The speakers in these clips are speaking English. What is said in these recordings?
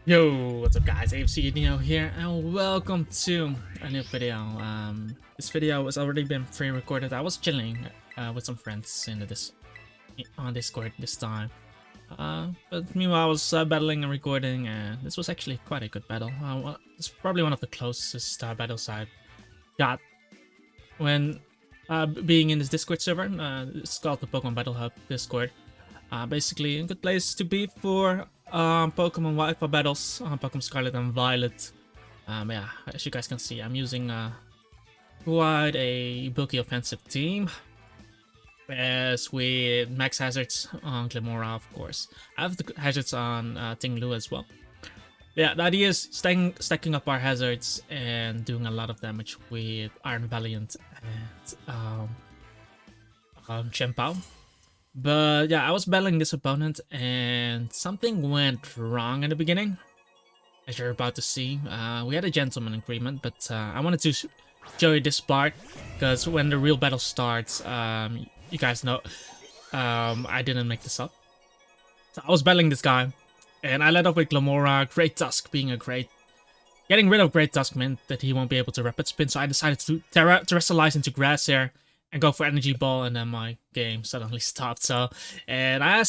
Yo, what's up guys, AFC Adinho here and welcome to a new video. This video has already been pre-recorded. I was chilling with some friends on Discord this time. But meanwhile I was battling and recording, and this was actually quite a good battle. It's probably one of the closest battles I've got when being in this Discord server. It's called the Pokemon Battle Hub Discord. Basically a good place to be for Pokemon Wi-Fi battles on Pokemon Scarlet and Violet. Yeah, as you guys can see, I'm using quite a bulky offensive team, as with max hazards on Glimora, of course. I have the hazards on Tinglu as well. Yeah, the idea is stacking up our hazards and doing a lot of damage with Iron Valiant and Chien-Pao. But yeah, I was battling this opponent and something went wrong in the beginning, as you're about to see. We had a gentleman agreement, but I wanted to show you this part, because when the real battle starts, you guys know I didn't make this up. So I was battling this guy, and I led off with Glimora. Great Tusk being a great... Getting rid of Great Tusk meant that he won't be able to Rapid Spin, so I decided to Terrestrialize into Grass here and go for Energy Ball, and then my game suddenly stopped. So, and I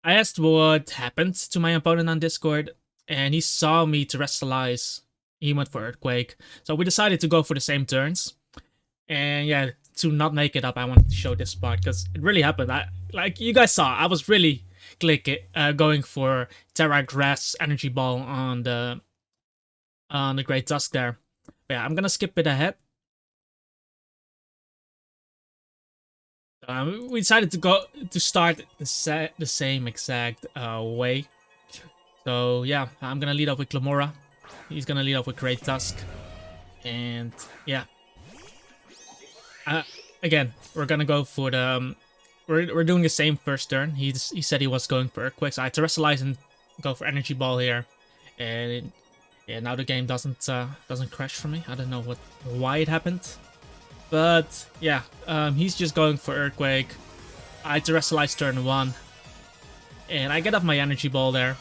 asked what happened to my opponent on Discord, and he saw me Terrestrialize. He went for Earthquake, so we decided to go for the same turns. And yeah, to not make it up, I wanted to show this part because it really happened. Like you guys saw, I was really going for Terra Grass Energy Ball on the Great Tusk there. But yeah, I'm gonna skip it ahead. We decided to start the same exact way. So yeah, I'm gonna lead off with Glimora. He's gonna lead off with Great Tusk, and yeah. Again, we're gonna go for the we're doing the same first turn. He said he was going for Earthquake, so I Terrestrialize and go for Energy Ball here, and yeah, now the game doesn't crash for me. I don't know why it happened. But yeah, he's just going for Earthquake. I Terrestrialize turn 1, and I get up my Energy Ball there,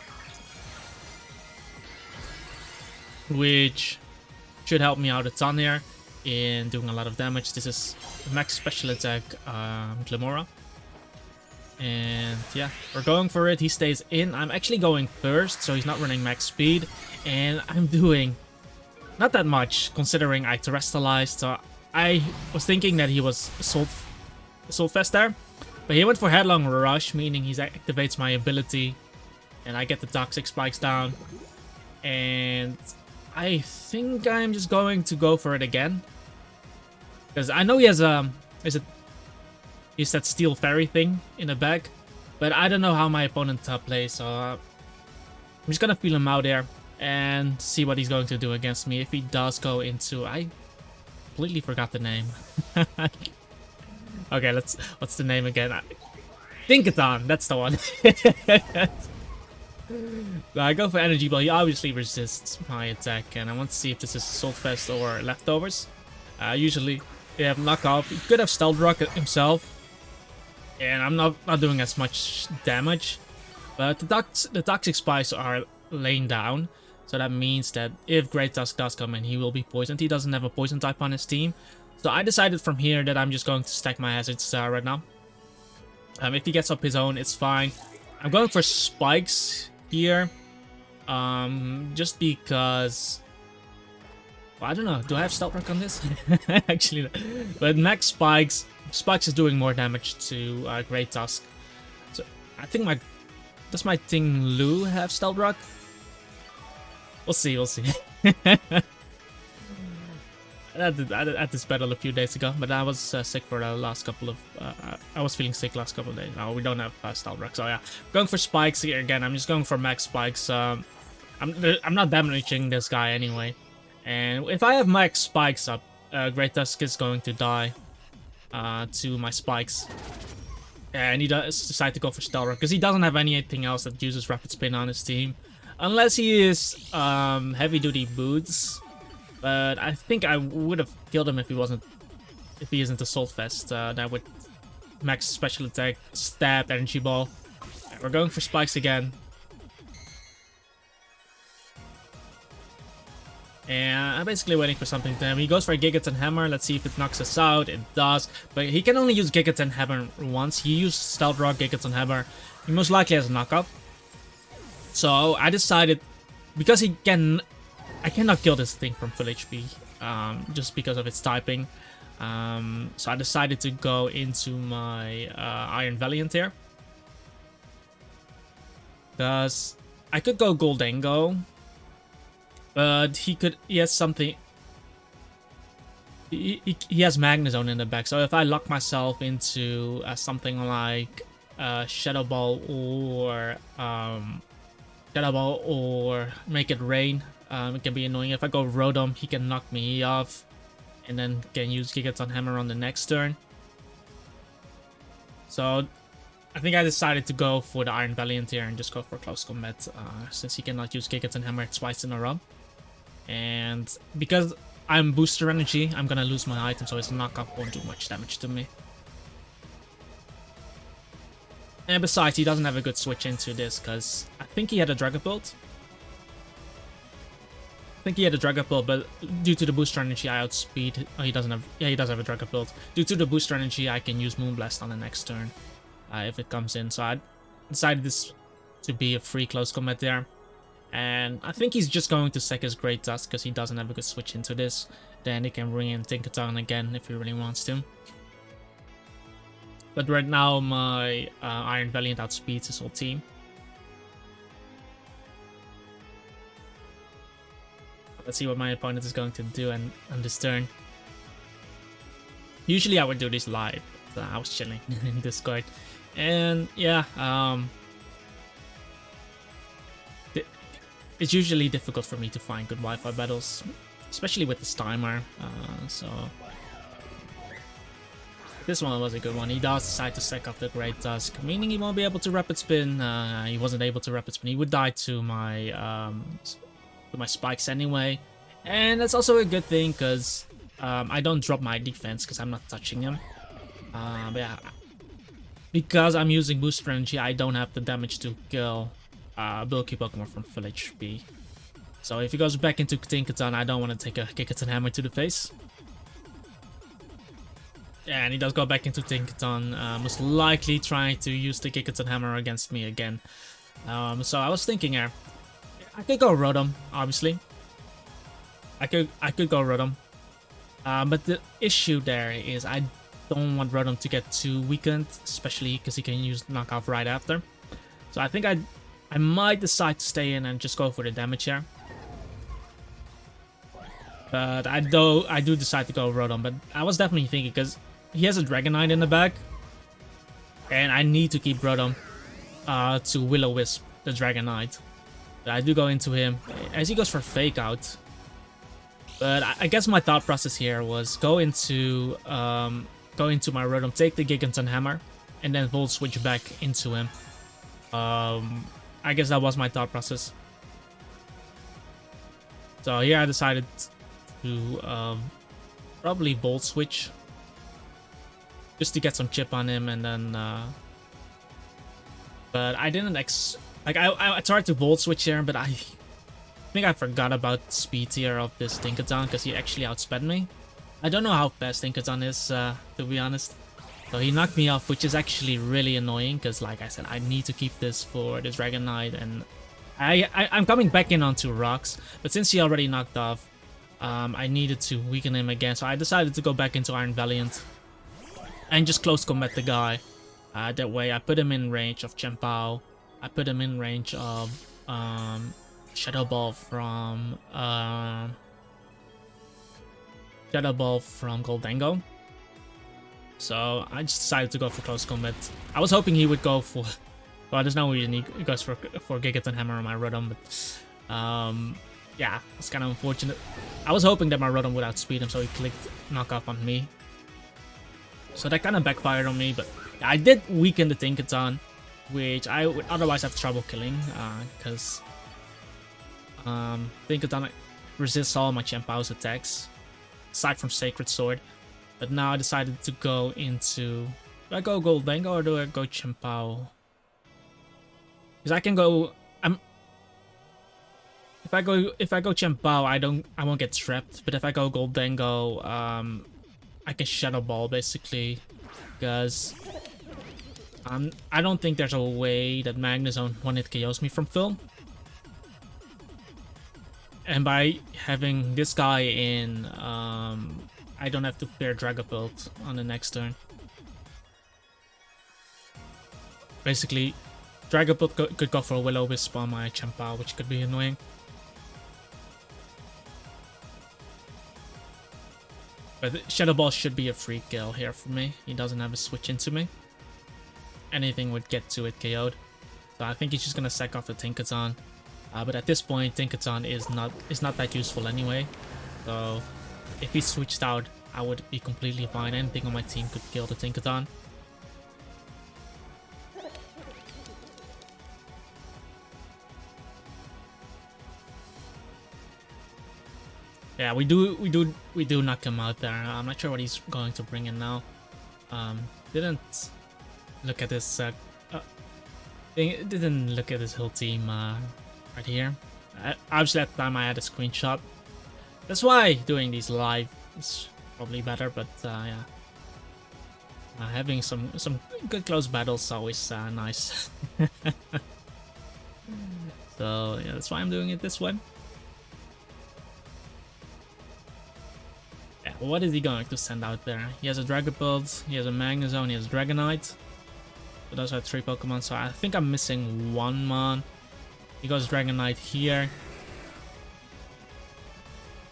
which should help me out a ton here in doing a lot of damage. This is max special attack Glimora, and yeah, we're going for it. He stays in. I'm actually going first, so he's not running max speed, and I'm doing not that much considering I Terrestrialized. So I was thinking that he was Assault Vest there, but he went for Headlong Rush, meaning he activates my ability, and I get the Toxic Spikes down. And I think I'm just going to go for it again, because I know he has he's that Steel Fairy thing in the back, but I don't know how my opponent plays, so I'm just gonna feel him out there and see what he's going to do against me. If he does go into... I completely forgot the name. Okay, what's the name again? Dinkathon, that's the one. I go for Energy Ball. He obviously resists my attack, and I want to see if this is Assault Vest or Leftovers. Usually they have knockoff. He could have Stealth Rock himself, and I'm not doing as much damage. But the Toxic Spikes are laying down, so that means that if Great Tusk does come in, he will be poisoned. He doesn't have a poison type on his team, so I decided from here that I'm just going to stack my hazards right now. If he gets up his own, it's fine. I'm going for Spikes here, just because... Well, I don't know. Do I have Stealth Rock on this? Actually, no. But max Spikes is doing more damage to Great Tusk. So I think does my Tinglu have Stealth Rock? We'll see. I had this battle a few days ago, but I was sick for the last couple of... I was feeling sick last couple of days. No, we don't have Stealth Rock, so yeah. Going for Spikes here again. I'm just going for max Spikes. I'm not damaging this guy anyway. And if I have max Spikes up, Great Tusk is going to die to my Spikes. And he does decide to go for Stealth Rock, because he doesn't have anything else that uses Rapid Spin on his team. Unless he is heavy duty boots, but I think I would have killed him if he isn't Assault Vest. That would max special attack, stab, Energy Ball. We're going for Spikes again. And I'm basically waiting for something to him. He goes for a Gigaton Hammer. Let's see if it knocks us out. It does. But he can only use Gigaton Hammer once. He used Stealth Rock, Gigaton Hammer. He most likely has a knockup. So I decided, because I cannot kill this thing from full HP, just because of its typing. So I decided to go into my Iron Valiant here. Because I could go Goldango, but he has something. He has Magnezone in the back, so if I lock myself into something like Shadow Ball or Make It Rain, it can be annoying. If I go Rotom, he can knock me off, and then can use Gigaton Hammer on the next turn. So I think I decided to go for the Iron Valiant here and just go for Close Combat, since he cannot use Gigaton Hammer twice in a row. And because I'm Booster Energy, I'm gonna lose my item, so his knockup won't do much damage to me. And besides, he doesn't have a good switch into this, because I think he had a Dragapult. But due to the Booster Energy, I outspeed. Oh, he doesn't have. Yeah, he does have a Dragapult. Due to the Booster Energy, I can use Moonblast on the next turn if it comes in. So I decided this to be a free Close Combat there. And I think he's just going to sack his Great Tusk because he doesn't have a good switch into this. Then he can bring in Tinkaton again if he really wants to. But right now my Iron Valiant outspeeds his whole team. Let's see what my opponent is going to do on this turn. Usually I would do this live, but I was chilling in Discord. And yeah, it's usually difficult for me to find good Wi-Fi battles, especially with this timer. So this one was a good one. He does decide to sack off the Great Tusk, meaning he won't be able to Rapid Spin. He wasn't able to Rapid Spin. He would die to my spikes anyway, and that's also a good thing because I don't drop my defense because I'm not touching him. But yeah, because I'm using Booster Energy, I don't have the damage to kill bulky Pokemon from full HP. So if he goes back into Tinkaton, I don't want to take a Gigaton Hammer to the face. Yeah, and he does go back into Tinkaton, most likely trying to use the Gigaton Hammer against me again. So I was thinking here, I could go Rotom, obviously. I could go Rotom. But the issue there is I don't want Rotom to get too weakened, especially because he can use knockoff right after. So I think I might decide to stay in and just go for the damage here. But I do decide to go Rotom, but I was definitely thinking because he has a Dragonite in the back, and I need to keep Rotom to Will-O-Wisp the Dragonite. But I do go into him as he goes for Fake Out. But I guess my thought process here was go into my Rotom, take the Gigaton Hammer, and then Volt Switch back into him. I guess that was my thought process. So here I decided to probably Volt Switch just to get some chip on him, and then but I didn't I tried to Volt Switch here, but I think I forgot about the speed tier of this Tinkaton because he actually outsped me. I don't know how fast Tinkaton is, to be honest. So he knocked me off, which is actually really annoying because, like I said, I need to keep this for the Dragonite, and I'm coming back in onto rocks, but since he already knocked off, I needed to weaken him again, so I decided to go back into Iron Valiant and just close combat the guy. That way I put him in range of Chempao, I put him in range of Shadow Ball from Goldango. So I just decided to go for close combat. I was hoping he would go for, well, there's no reason he goes for Gigaton Hammer on my Rotom, but yeah, it's kind of unfortunate. I was hoping that my Rotom would outspeed him, so he clicked knockoff on me. So that kind of backfired on me, but I did weaken the Tinkaton, which I would otherwise have trouble killing, because Tinkaton resists all my Chempao's attacks, aside from Sacred Sword. But now I decided to go into... Do I go Goldango or do I go Chempao? Because I can go... If if I go Chempao, I won't get trapped. But if I go Goldengo, I can Shadow Ball basically, because I don't think there's a way that Magnezone one-hit KOs me from Phil. And by having this guy in, I don't have to fear Dragapult on the next turn. Basically, Dragapult could go for a Will-O-Wisp on my Chempao, which could be annoying. But Shadow Ball should be a free kill here for me. He doesn't have a switch into me. Anything would get to it KO'd. So I think he's just gonna sack off the Tinkaton. But at this point, Tinkaton is not that useful anyway. So if he switched out, I would be completely fine. Anything on my team could kill the Tinkaton. Yeah, we do knock him out there. I'm not sure what he's going to bring in now. Didn't look at this. Didn't look at his whole team right here. Obviously, at the time I had a screenshot. That's why doing these live is probably better. But yeah, having some good close battles is always nice. So yeah, that's why I'm doing it this way. Yeah, what is he going to send out there? He has a Dragapult, he has a Magnezone, he has Dragonite. So those are 3 Pokemon, so I think I'm missing one Mon. He goes Dragonite here.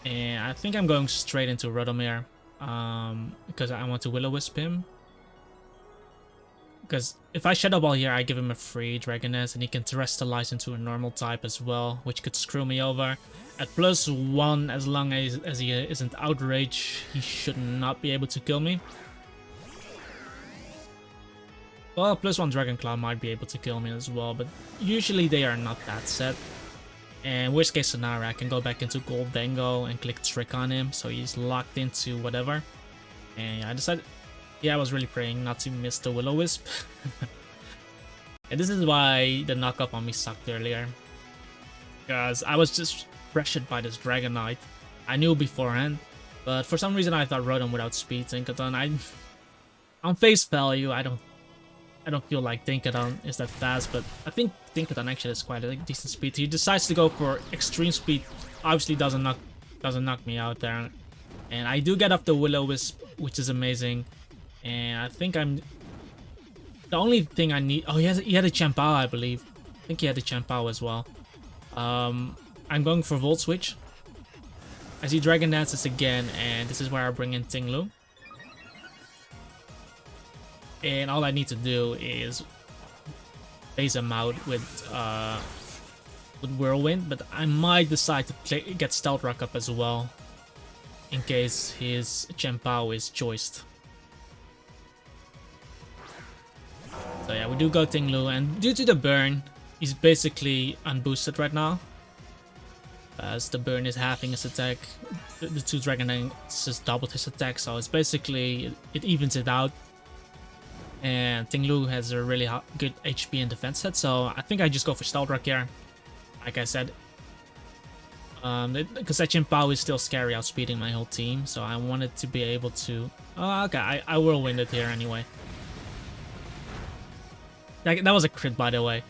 And I think I'm going straight into Rotomir. Because I want to Will-O-Wisp him. Because if I Shadow Ball here, I give him a free Dragoness, and he can Terrestrialize into a normal type as well, which could screw me over. At +1, as long as he isn't Outrage, he should not be able to kill me. Well, +1 Dragon Claw might be able to kill me as well, but usually they are not that set. And worst case scenario, I can go back into Goldengo and click Trick on him, so he's locked into whatever. And I decided, yeah, I was really praying not to miss the Will-O-Wisp. And this is why the knockup on me sucked earlier. Because I was just pressured by this Dragonite. I knew beforehand, but for some reason I thought Rotom without speed Tinkaton. On face value, I don't feel like Tinkaton is that fast, but I think Tinkaton actually has quite a decent speed. He decides to go for extreme speed. Obviously doesn't knock me out there, and I do get off the Will-O-Wisp, which is amazing. And I think I'm the only thing I need. Oh, he had a Chempao, I believe. I think he had a Chempao as well. I'm going for Volt Switch. I see Dragon Dances again, and this is where I bring in Tinglu. And all I need to do is phase him out with Whirlwind, but I might decide to get Stealth Rock up as well, in case his Chempao is choiced. So yeah, we do go Tinglu, and due to the burn, he's basically unboosted right now. As the burn is halving his attack, the 2 Dragon just doubled his attack, so it's basically, it evens it out. And Tinglu has a really good HP and defense set, so I think I just go for Stealth Rock here. Like I said, because that Chempao is still scary outspeeding my whole team, so I wanted to be able to... Oh, okay, I will win it here anyway. That was a crit, by the way.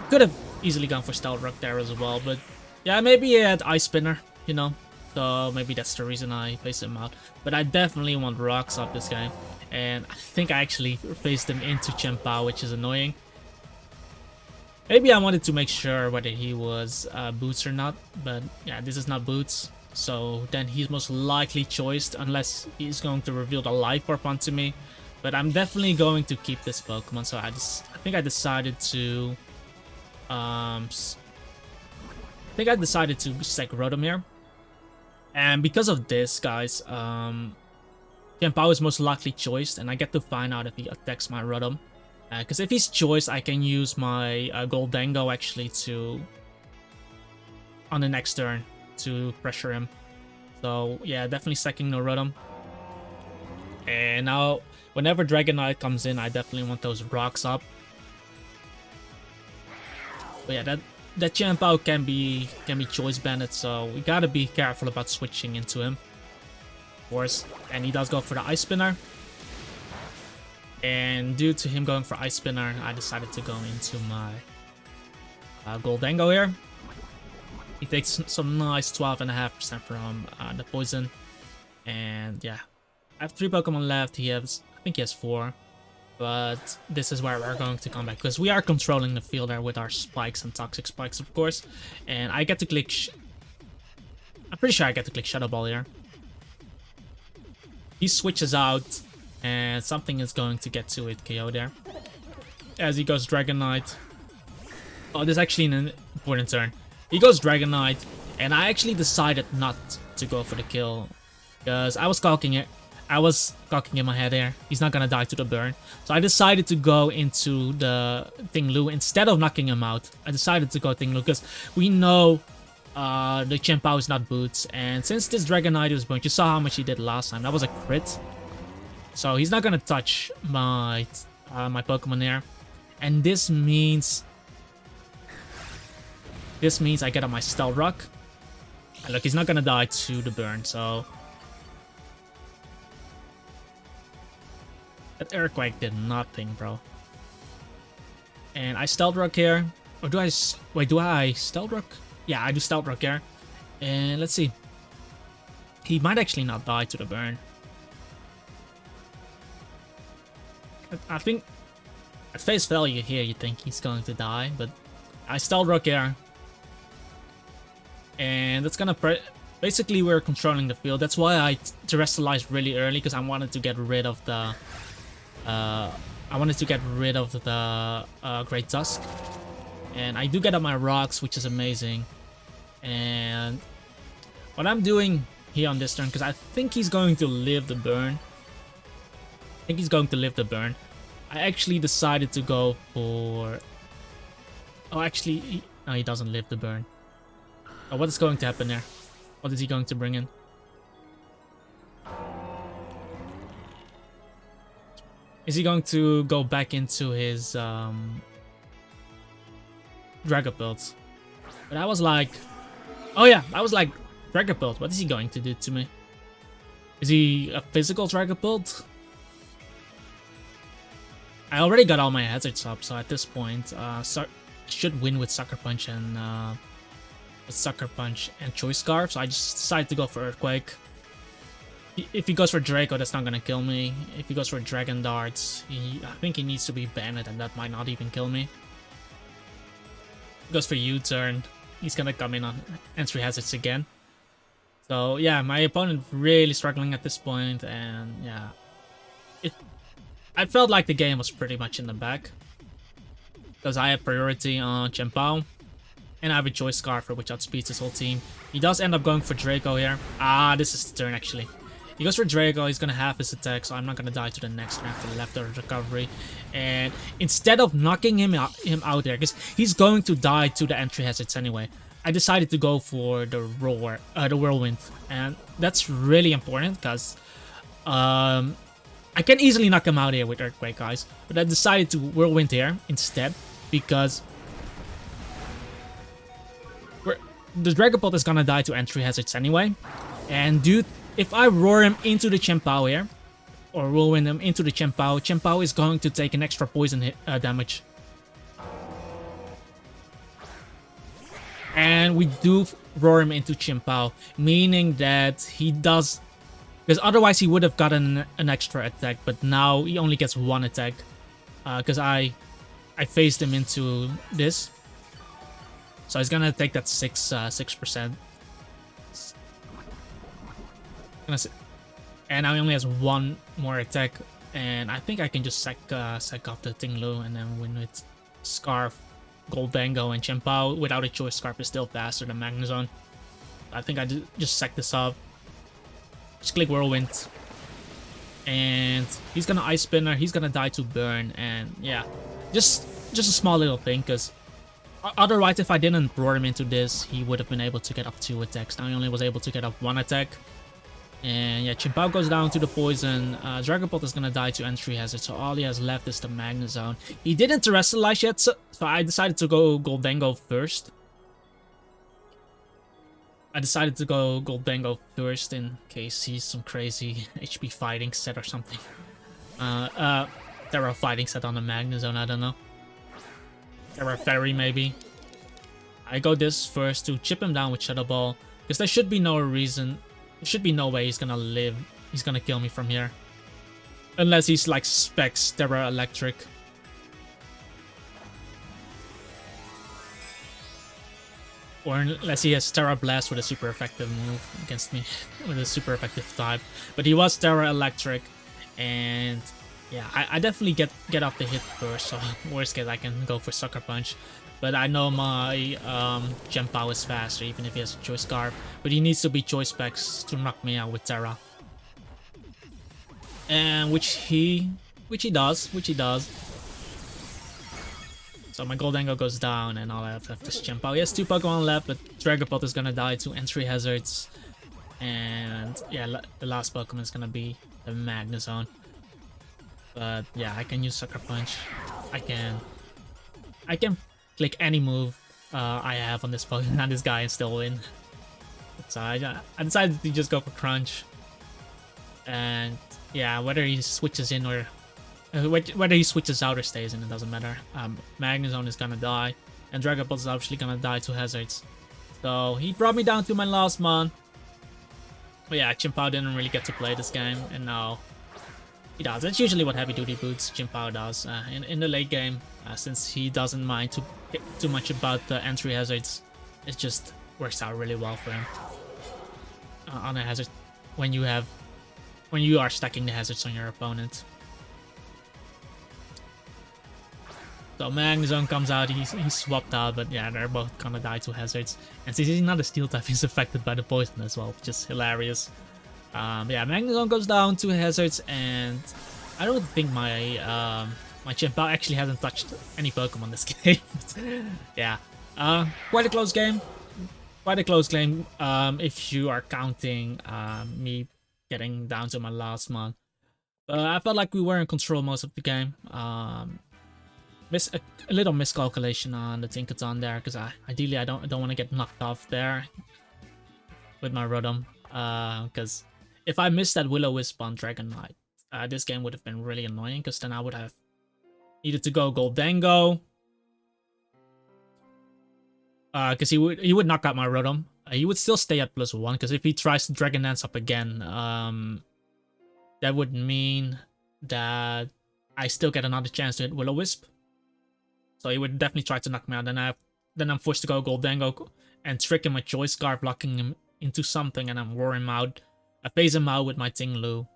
Could have easily gone for Stealth Rock there as well, but yeah, maybe he had Ice Spinner, you know, so maybe that's the reason I phased him out. But I definitely want Rocks off this guy, and I think I actually phased him into Chempao, which is annoying. Maybe I wanted to make sure whether he was Boots or not, but yeah, this is not Boots, so then he's most likely choiced unless he's going to reveal the Life Orb onto me. But I'm definitely going to keep this Pokemon, so I think I decided to stack Rotom here. And because of this, guys, Chempao is most likely choiced, and I get to find out if he attacks my Rotom. Because if he's choiced, I can use my Goldengo actually on the next turn to pressure him. So yeah, definitely stacking no Rotom. And now, whenever Dragonite comes in, I definitely want those rocks up. But yeah, that Chien-Pao can be choice banded, so we gotta be careful about switching into him. Of course, and he does go for the Ice Spinner. And due to him going for Ice Spinner, I decided to go into my Goldango here. He takes some nice 12.5% from the poison. And yeah, I have 3 Pokemon left. I think he has 4. But this is where we're going to come back, because we are controlling the field there with our spikes and toxic spikes, of course. And I get to click... I'm pretty sure I get to click Shadow Ball here. He switches out, and something is going to get to it, KO there. As he goes Dragonite. Oh, this is actually an important turn. He goes Dragonite, and I actually decided not to go for the kill, because I was calking it. I was cocking in my head there. He's not gonna die to the burn. So I decided to go into the Ting-Lu instead of knocking him out. I decided to go Ting-Lu because we know the Chien-Pao is not boots. And since this Dragonite was burnt, you saw how much he did last time. That was a crit. So he's not gonna touch my my Pokemon there. And this means I get on my Stealth Rock. And look, he's not gonna die to the burn, so... That Earthquake did nothing, bro. And I Stealth Rock here. Or do I... Wait, do I Stealth Rock? Yeah, I do Stealth Rock here. And let's see. He might actually not die to the burn. I think... At face value here, you think he's going to die. But I Stealth Rock here. And that's gonna... Basically, we're controlling the field. That's why I terrestrialized really early. Because I wanted to get rid of the... Great Tusk. And I do get up my rocks, which is amazing. And what I'm doing here on this turn, because I think he's going to live the burn. I actually decided to go for... Oh, actually, no, he doesn't live the burn. Oh, what is going to happen there? What is he going to bring in? Is he going to go back into his Dragapult? But I was like... Oh yeah, I was like, Dragapult, what is he going to do to me? Is he a physical Dragapult? I already got all my hazards up, so at this point, should win with Sucker Punch and Choice Scarf. So I just decided to go for Earthquake. If he goes for Draco, that's not gonna kill me. If he goes for Dragon Darts, I think he needs to be banned, and that might not even kill me. If he goes for U-turn, he's gonna come in on entry hazards again. So yeah, my opponent really struggling at this point, and yeah, I felt like the game was pretty much in the back because I have priority on Chien-Pao, and I have a Choice Scarf which outspeeds his whole team. He does end up going for Draco here. This is the turn actually. He goes for Draco, he's gonna have his attack, so I'm not gonna die to the next turn after the left recovery. And instead of knocking him out there, because he's going to die to the entry hazards anyway, I decided to go for the Whirlwind. And that's really important because I can easily knock him out here with Earthquake, guys. But I decided to Whirlwind here instead because the Dragapult is gonna die to entry hazards anyway. And if I roar him into the Chien-Pao here, or Whirlwind him into the Chien-Pao, Chien-Pao is going to take an extra poison hit, damage. And we do roar him into Chien-Pao, meaning that he does... Because otherwise he would have gotten an extra attack, but now he only gets 1 attack. Because I phased him into this. So he's gonna take that 6%. And now he only has 1 more attack. And I think I can just sack off the Ting-Lu and then win with Scarf, Goldango, and Chien-Pao. Without a Choice Scarf is still faster than Magnezone. I think I just sack this off. Just click Whirlwind. And he's gonna Ice Spinner, he's gonna die to burn, and yeah. Just a small little thing, because otherwise if I didn't roar him into this, he would have been able to get up 2 attacks. Now he only was able to get up 1 attack. And yeah, Chien-Pao goes down to the poison. Dragapult is gonna die to entry hazard, so all he has left is the Magnezone. He didn't terrestrialize yet, so I decided to go Goldango first. I decided to go Gold Dango first in case he's some crazy HP fighting set or something. Terra fighting set on the Magnezone, I don't know. Terra Fairy maybe. I go this first to chip him down with Shadow Ball, because there should be no reason, there should be no way he's gonna live, he's gonna kill me from here. Unless he's like Specs Terra Electric. Or unless he has Terra Blast with a super effective move against me, with a super effective type. But he was Terra Electric, and yeah, I definitely get off the hit first, so worst case I can go for Sucker Punch. But I know my Gem Power is faster, even if he has a Choice Scarf. But he needs to be Choice Specs to knock me out with Terra. And which he does. So my Goldango goes down, and all I have left is Chien-Pao. He has 2 Pokemon left, but Dragapult is gonna die to entry hazards. And yeah, the last Pokemon is gonna be the Magnezone. But yeah, I can use Sucker Punch. I can click any move I have on this Pokemon, on this guy, and still win. So I decided to just go for Crunch. And yeah, whether he switches in or whether he switches out or stays in, it doesn't matter. Magnezone is gonna die, and Dragapult is obviously gonna die to hazards. So he brought me down to my last mon. But yeah, Chien-Pao didn't really get to play this game, and now he does. That's usually what Heavy Duty Boots Chien-Pao does in the late game, since he doesn't mind too much about the entry hazards. It just works out really well for him on a hazard when you are stacking the hazards on your opponent. So Magnezone comes out, he's swapped out, but yeah, they're both gonna die to hazards. And since he's not a steel type, he's affected by the poison as well, which is hilarious. Yeah, Magnezone goes down to hazards, and I don't think my my Chien-Pao actually hasn't touched any Pokemon this game. Yeah, quite a close game. Quite a close game if you are counting me getting down to my last mon. I felt like we were in control most of the game. A little miscalculation on the Tinkaton there, because ideally I don't want to get knocked off there with my Rotom, because if I missed that Will-O-Wisp on Dragonite, this game would have been really annoying, because then I would have needed to go Goldango, because he would knock out my Rotom. He would still stay at +1, because if he tries to Dragon Dance up again, that would mean that I still get another chance to hit Will-O-Wisp. So he would definitely try to knock me out. Then I'm forced to go Goldango and trick him with Choice Scarf, locking him into something, and I'm roar him out. I phase him out with my Ting-Lu,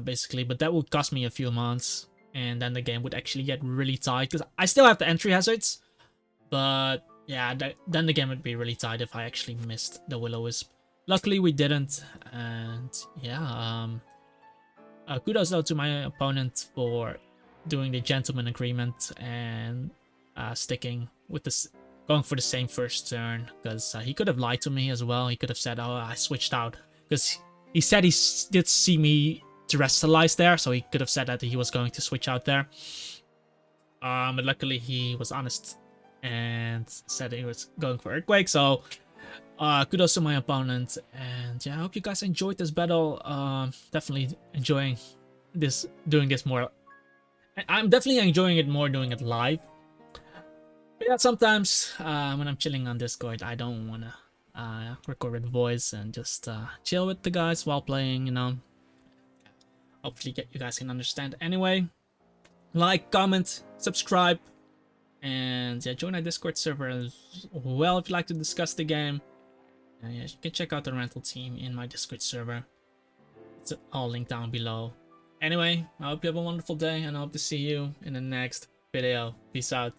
basically. But that would cost me a few months, and then the game would actually get really tight, because I still have the entry hazards. But yeah, then the game would be really tight if I actually missed the Will-O-Wisp. Luckily we didn't, and yeah, kudos though to my opponent for doing the gentleman agreement and sticking with this, going for the same first turn, because he could have lied to me as well. He could have said, oh, I switched out, because he said he did see me terrestrialize there, so he could have said that he was going to switch out there. But luckily he was honest and said he was going for Earthquake. So kudos to my opponent, and yeah, I hope you guys enjoyed this battle. Definitely enjoying doing this more. I'm definitely enjoying it more doing it live. But yeah, sometimes when I'm chilling on Discord, I don't want to record with voice and just chill with the guys while playing, you know. Hopefully you guys can understand. Anyway, like, comment, subscribe, and yeah, join our Discord server as well if you'd like to discuss the game. And yeah, you can check out the rental team in my Discord server. It's all linked down below. Anyway, I hope you have a wonderful day, and I hope to see you in the next video. Peace out.